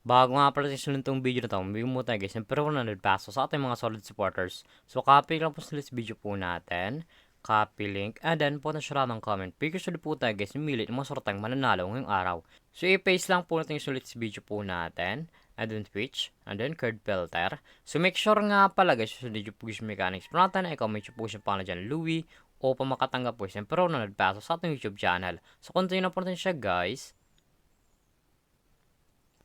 Bago nga pala siya tong video na to, bigyan mo tayo guys ng pero 100 pesos sa ating mga solid supporters. So copy lang po sa list video po natin. Copy link. And then po na siya ng comment. Because po tayo guys, mili ng mga sortang mananalo ngayong araw. So i-paste lang po natin yung sulit sa video po natin. And then Twitch. And then card filter. So make sure nga pala guys, sa video po yung mechanics po natin. Ay comment po siya pangalan dyan, Louie. O pa makatanggap po siya pero 100 pesos sa ating YouTube channel. So continue na po natin siya guys.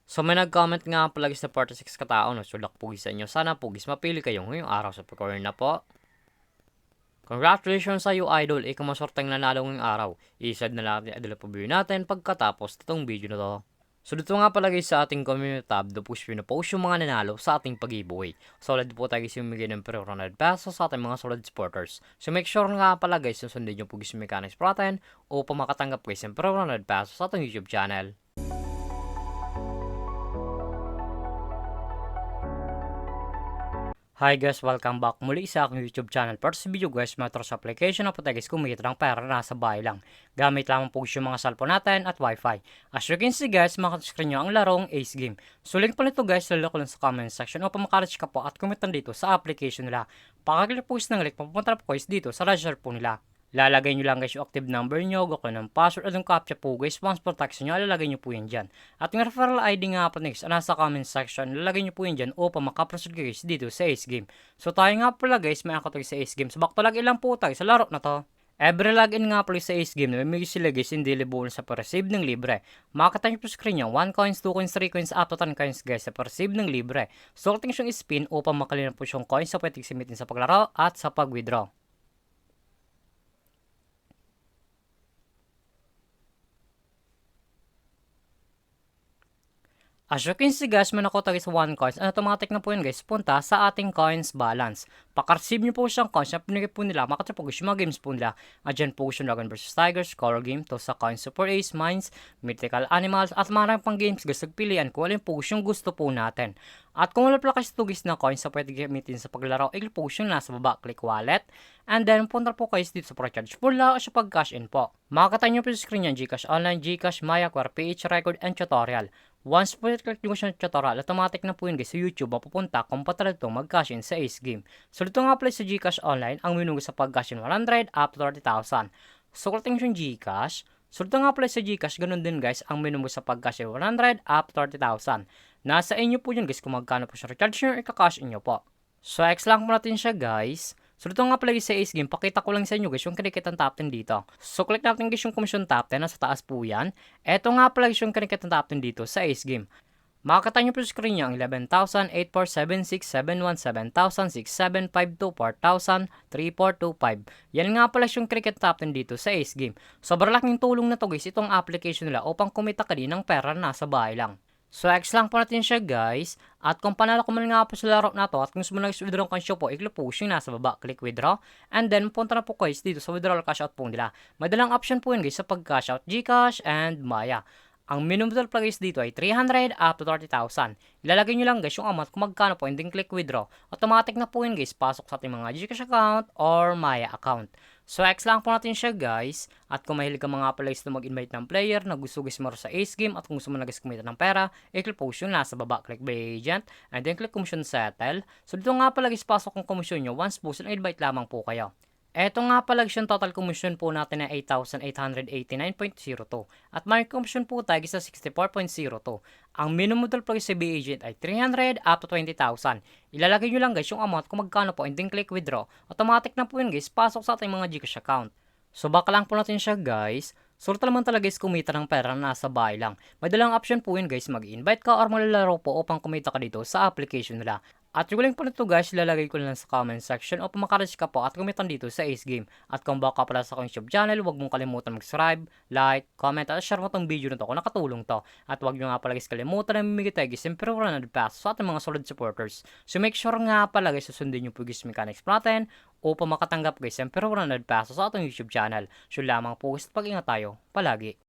So may nag-comment nga pala sa 46 katao no, sulak pugis sa inyo. Sana pugis mapili kayo ngayong araw sa pagkaroon na po. Congratulations sa iyo idol, ikaw masorteng nanalo ngayong araw. Isad na natin idol po natin pagkatapos itong video na to. So dito nga pala guys sa ating community tab, do push pinopost yung mga nanalo sa ating pag-giveaway. Solid po tayo guys yung bigay ng pero 100 pesos sa ating mga solid supporters. So make sure nga pala guys yung sundin yung pugis mechanics po natin o makatanggap guys yung pero 100 pesos sa ating YouTube channel. Hi guys, welcome back muli sa aking YouTube channel. Para sa video guys, Metros application na po tayo guys kumita ng pera nasa bahay lang. Gamit lamang po yung mga cellphone natin at wifi. As you can see guys, makascreen nyo ang larong Ace Game. So link po nito guys, lalala ko lang sa comment section upang makareach ka po at kumitan dito sa application nila. Pakaklik po ng link, mapupunta po guys dito sa register po nila. Lalagay nyo lang guys yung active number nyo, gawin ng password at yung captcha po guys. Once protection nyo, lalagay nyo po yan dyan. At yung referral ID nga po next, nasa comment section, lalagay nyo po yan dyan upang makaproceed guys dito sa Ace Game. So tayo nga pala guys, may ako sa Ace Game. So back to login lang po tayo sa laro na to. Every login nga pala sa Ace Game, may sila guys yung daily bonus sa pa-receive ng libre. Makakita nyo po screen nyo, 1 coins, 2 coins, 3 coins, up to 10 coins guys sa pa-receive ng libre. So tingin siyang spin upang makalina po siyang coins sa pwede simitin sa paglaro at sa pag-withdraw. As you can see guys, may nakuha guys 1 coins. Automatic na po yun guys, punta sa ating coins balance. Paka-receive nyo po siyang coins na pinigay po nila, makita po guys yung mga games po nila. Diyan po guys yung Dragon vs Tigers, Color Game, to sa Coins Super Ace, Mines, Mythical Animals, at marami pang games guys. Nagpilian ko alin po guys yung gusto po natin. At kung wala pala kasi ito guys na coins na pwede gamitin sa paglaro, i-click po yung nasa baba, click wallet. And then punta po guys dito sa recharge po o sa pag-cash in po. Makakita nyo po sa screen yan, Gcash Online, Gcash, Maya, PH Record, and Tutorial. Once po i-click nyo siya tutorial, automatic na po yun guys sa YouTube mapupunta kung patalad itong mag-cash in sa Ace Game. So dito nga pala sa Gcash Online, ang menu sa pag-cash in 100 up to 30,000. So kung tingin yung Gcash, so dito nga pala sa Gcash, ganun din guys, ang menu sa pag-cash in 100 up to 30,000. Nasa inyo po yun guys kung magkano po siya recharge nyo, i-cash in nyo po. So X lang po natin siya guys. So dito nga pala sa Ace Game, pakita ko lang sa inyo guys yung kinikita ng top 10 dito. So click natin guys yung commission top 10, nasa taas po yan. Eto nga pala guys yung kinikita ng top 10 dito sa Ace Game. Makakita nyo po sa screen nyo ang 11,000, 8,476, 7,1, 7,000, 6,752, 4,000, 3,425. Yan nga pala yung cricket top 10 dito sa Ace Game. Sobrang laking tulong na to guys itong application nila upang kumita ka din ng pera na nasa bahay lang. So X lang po natin siya guys. At kung panalo ko man nga po sa laro na to at kung gusto mo nag-withdraw ng cash po, i-click po yung nasa baba, click withdraw. And then punta na po guys dito sa withdrawal cash out po nila. May dalang option po yun guys sa pag-cash out, Gcash and Maya. Ang minimum withdrawal price dito ay 300 up to 30,000. Ilalagay nyo lang guys yung amount kung magkano po and then click withdraw. Automatic na po yun guys, pasok sa ating mga Gcash account or Maya account. So X lang po natin siya guys. At kung mahilig ka mga pala na mag-invite ng player na gusto guys maro sa Ace Game at kung gusto mo na guys kumita ng pera, i-click po yung nasa baba, click by agent and then click commission settle. So dito nga pala guys pasok ang commission nyo once po sila invite lamang po kayo. Eto nga pala yung total commission po natin na 8,889.02 at may commission po tayo sa 64.02. Ang minimum withdrawal price sa B agent ay 300 up to 20,000. Ilalagay nyo lang guys yung amount kung magkano po and then click withdraw. Automatic na po yun guys, pasok sa ating mga Gcash account. So baka lang po natin siya guys. Surta naman talaga guys kumita ng pera na nasa bahay lang. May dalang option po yun guys, mag-invite ka or malalaro po upang kumita ka dito sa application nila. At yung link po nito guys, ilalagay ko lang sa comment section upang makareach ka po at kumitan dito sa Ace Game. At kung baka pala sa aking YouTube channel, huwag mong kalimutan mag-subscribe, like, comment at share mo tong video na to kung nakatulong to. At huwag nyo nga pala guys kalimutan na mamimigay tayo guys siyempre 100 pesos sa ating mga solid supporters. So make sure nga pala guys susundin nyo po guys mechanics natin upang makatanggap guys siyempre 100 pesos sa ating YouTube channel. So lamang po guys, pag-ingat tayo palagi.